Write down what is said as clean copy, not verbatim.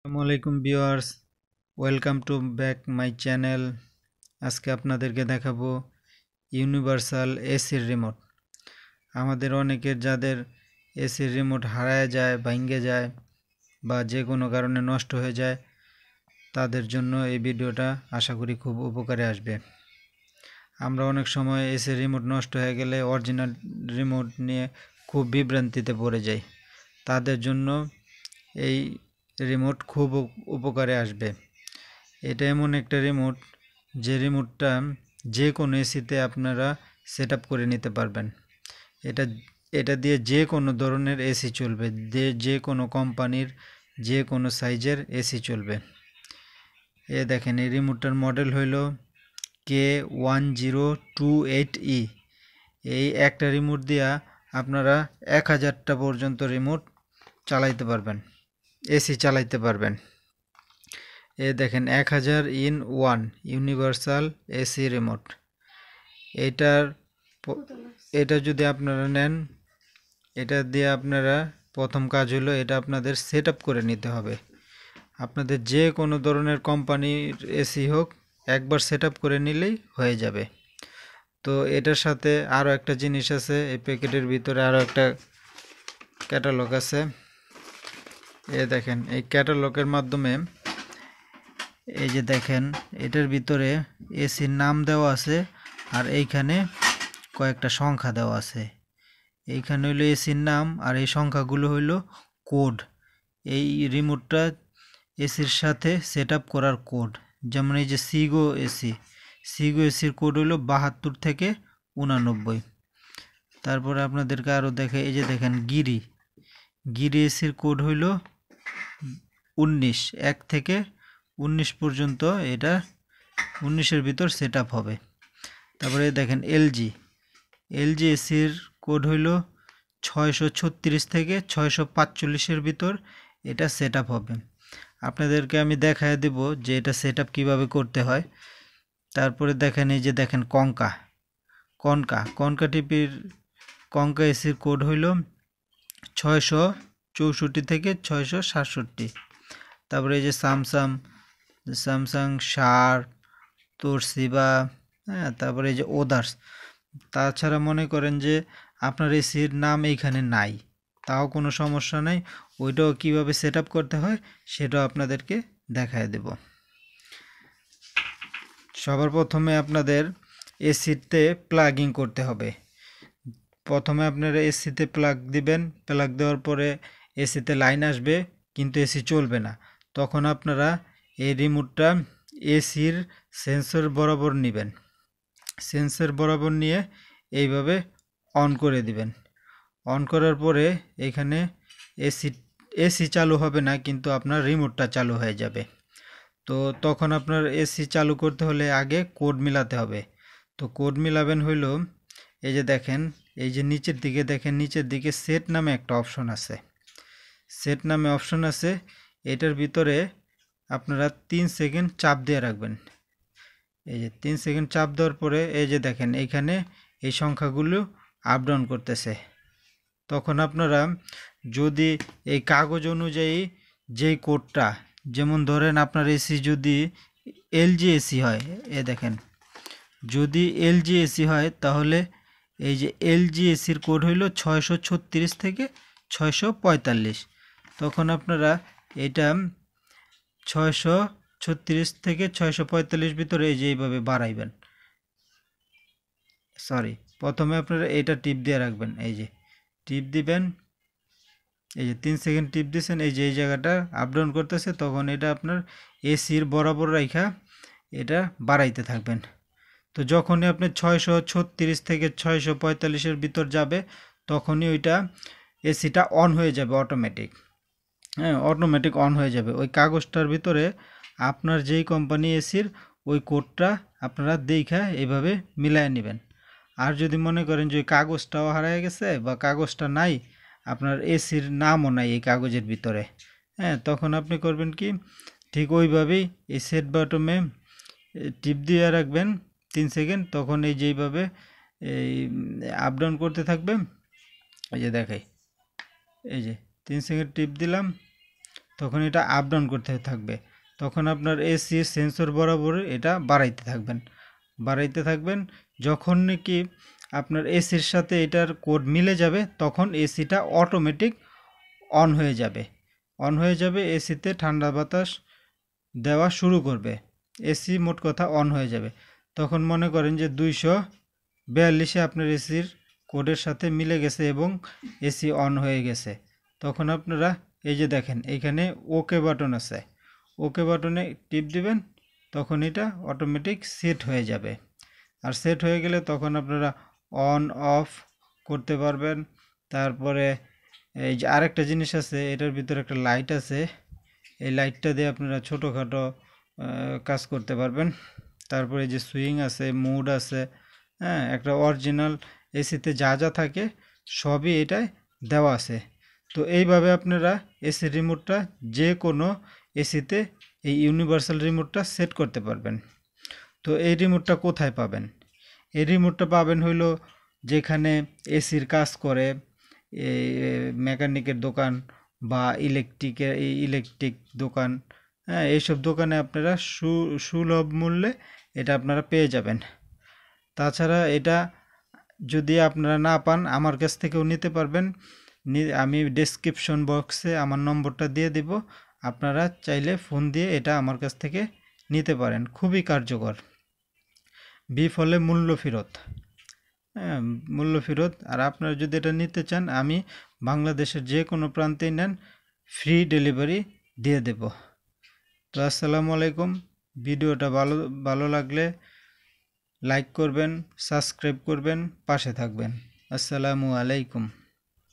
আসসালামুয়ালাইকুম viewers, welcome to back my channel. আজকে আপনাদেরকে দেখাবো ইউনিভার্সাল এসির রিমোট। আমাদের অনেকের যাদের এসির রিমোট হারায় যায়, ভাঙে যায় বা যে কোনো কারণে নষ্ট হয়ে যায়, তাদের জন্য এই ভিডিওটা আশা করি খুব উপকারে আসবে। আমরা অনেক সময় এসির রিমোট নষ্ট হয়ে গেলে অরিজিনাল রিমোট নিয়ে খুব বিভ্রান্তিতে পড়ে যাই। তাদের জন্য এই রিমোট খুব উপকারে আসবে। এটা এমন একটা রিমোট, যে রিমোটটা যে কোনো এসিতে আপনারা সেট আপ করে নিতে পারবেন। এটা এটা দিয়ে যে কোনো ধরনের এসি চলবে, যে কোনো কোম্পানির যে কোনো সাইজের এসি চলবে। দেখেন, এই রিমোটটার মডেল হইল K1028E। এই একটা রিমোট দিয়া আপনারা 1000টা পর্যন্ত রিমোট চালাইতে পারবেন, এসি চালাইতে পারবেন। দেখেন, 1000 in 1 ইউনিভার্সাল এসি রিমোট। এটা যদি আপনারা নেন, এটা দিয়ে আপনারা প্রথম কাজ হলো এটা আপনাদের সেট আপ করে নিতে হবে। আপনাদের যে কোনো ধরনের কোম্পানির এসি হোক, একবার সেট আপ করে নিলেই হয়ে যাবে। তো এটার সাথে আরও একটা জিনিস আছে, এই প্যাকেটের ভিতরে আরও একটা ক্যাটালগ আছে। দেখেন, এই ক্যাটালগের মাধ্যমে এই যে দেখেন, এটার ভিতরে এসির নাম দেওয়া আছে আর এইখানে কয়েকটা সংখ্যা দেওয়া আছে। এইখানে হইলো এসির নাম আর এই সংখ্যাগুলো হইলো কোড। এই রিমোটটা এসির সাথে সেট আপ করার কোড। যেমন এই যে সিগো এসির কোড হইলো 72 থেকে 89। তারপরে আপনাদেরকে আরও দেখে, এই যে দেখেন গিরি এসির কোড হইলো 19, 1 থেকে 19 পর্যন্ত। এটা 19-এর ভিতর সেট আপ হবে। তারপরে দেখেন এলজি এসির কোড হইল 636 থেকে 645-এর ভিতর এটা সেট আপ হবে। আপনাদেরকে আমি দেখায় দেব যে এটা সেট আপ কীভাবে করতে হয়। তারপরে দেখেন, এই যে দেখেন কনকা টিপির কনকা এসির কোড হইল 664 থেকে 667। তারপরে এই যে স্যামসাং শার্প, তোশিবা, তারপরে এই যে ওদার্স। তাছাড়া মনে করেন যে আপনার এসির নাম এইখানে নাই, তাও কোনো সমস্যা নাই। ওইটাও কিভাবে সেট আপ করতে হয় সেটাও আপনাদেরকে দেখায় দেব। সবার প্রথমে আপনাদের এসিতে প্লাগিং করতে হবে। প্রথমে আপনারা এসিতে প্লাগ দিবেন। প্লাগ দেওয়ার পরে এসিতে লাইন আসবে, কিন্তু এসি চলবে না। তখন আপনারা এই রিমোটটা এসির সেন্সর বরাবর নেবেন। সেন্সর বরাবর নিয়ে এইভাবে অন করে দিবেন। অন করার পরে এখানে এসি চালু হবে না, কিন্তু আপনার রিমোটটা চালু হয়ে যাবে। তো তখন আপনার এসি চালু করতে হলে আগে কোড মিলাতে হবে। তো কোড মিলাবেন হইল, এই যে দেখেন, এই যে নিচের দিকে দেখেন, নিচের দিকে সেট নামে একটা অপশন আছে। এটার ভিতরে আপনারা 3 সেকেন্ড চাপ দিয়ে রাখবেন। এই যে 3 সেকেন্ড চাপ দেওয়ার পরে এই যে দেখেন, এইখানে এই সংখ্যাগুলো আপ ডাউন করতেছে। তখন আপনারা যদি এই কাগজ অনুযায়ী যেই কোডটা, যেমন ধরেন আপনার এসি যদি এলজি এসি হয়, দেখেন, যদি এলজি এসি হয় তাহলে এই যে এলজি এসির কোড হইল 636 থেকে 645। তখন আপনারা এটা 636 থেকে 645 ভিতরে এই যে এইভাবে বাড়াইবেন। প্রথমে আপনারা এটা টিপ দিয়ে রাখবেন। এই যে টিপ দিবেন, এই যে 3 সেকেন্ড টিপ দিয়েছেন, এই যে এই জায়গাটা আপ ডাউন করতেছে, তখন এটা আপনার এসির বরাবর রাখা এটা বাড়াইতে থাকবেন। তো যখনই আপনি 636 থেকে 645-এর ভিতর যাবে, তখনই ওইটা এসিটা অন হয়ে যাবে অটোমেটিক। অটোমেটিক অন হয়ে যাবে। ওই কাগজটার ভিতরে আপনার যেই কোম্পানি এসির ওই কোডটা আপনারা দেখা এইভাবে মিলায় নেবেন। আর যদি মনে করেন যে ওই কাগজটাও হারিয়ে গেছে বা কাগজটা নাই, আপনার এসির নামও নাই এই কাগজের ভিতরে, তখন আপনি করবেন কি, ঠিক ওইভাবেই এই সেট বাটনে টিপ দিয়ে রাখবেন 3 সেকেন্ড। তখন এই যেইভাবে এই আপ ডাউন করতে থাকবে। এই যে দেখাই, এই যে 3 সেকেন্ড টিপ দিলাম, তখন এটা আপ ডাউন করতে থাকবে। তখন আপনার এসি সেন্সর বরাবর এটা বাড়াইতে থাকবেন। যখন নাকি আপনার এসির সাথে এটার কোড মিলে যাবে তখন এসিটা অটোমেটিক অন হয়ে যাবে। এসিতে ঠান্ডা বাতাস দেওয়া শুরু করবে। এসি মোট কথা অন হয়ে যাবে। তখন মনে করেন যে 242-এ আপনার এসির কোডের সাথে মিলে গেছে এবং এসি অন হয়ে গেছে। তখন আপনারা এই যে দেখেন এইখানে ওকে বাটন আছে, ওকে বাটনে টিপ দিবেন, তখন এটা অটোমেটিক সেট হয়ে যাবে। আর সেট হয়ে গেলে তখন আপনারা অন অফ করতে পারবেন। তারপরে এই যে আরেকটা জিনিস আছে, এটার ভিতরে একটা লাইট আছে, এই লাইটটা দিয়ে আপনারা ছোটোখাটো কাজ করতে পারবেন। তারপরে যে সুইং আছে, মুড আছে, হ্যাঁ, একটা অরিজিনাল এসিতে যা যা থাকে সবই এটায় দেওয়া আছে। তো এইভাবে আপনারা এসি রিমোটটা যে কোনো এসিতে এই ইউনিভার্সাল রিমোটটা সেট করতে পারবেন। তো এই রিমোটটা কোথায় পাবেন? এই রিমোটটা পাবেন হইলো যেখানে এসির কাজ করে এই মেকানিকের দোকান বা ইলেকট্রিক দোকান, হ্যাঁ, এইসব দোকানে আপনারা সুলভ মূল্যে এটা আপনারা পেয়ে যাবেন। তাছাড়া এটা যদি আপনারা না পান আমার কাছ থেকেও নিতে পারবেন। আমি ডেসক্রিপশন বক্সে আমার নম্বরটা দিয়ে দিব, আপনারা চাইলে ফোন দিয়ে এটা আমার কাছ থেকে নিতে পারেন। খুবই কার্যকর। বিফলে মূল্য ফেরত, হ্যাঁ, মূল্য ফেরত। আর আপনারা যদি এটা নিতে চান আমি বাংলাদেশের যে কোনো প্রান্তেই নেন ফ্রি ডেলিভারি দিয়ে দেব। তো আসসালামু আলাইকুম। ভিডিওটা ভালো লাগলে লাইক করবেন, সাবস্ক্রাইব করবেন, পাশে থাকবেন। আসসালামু আলাইকুম।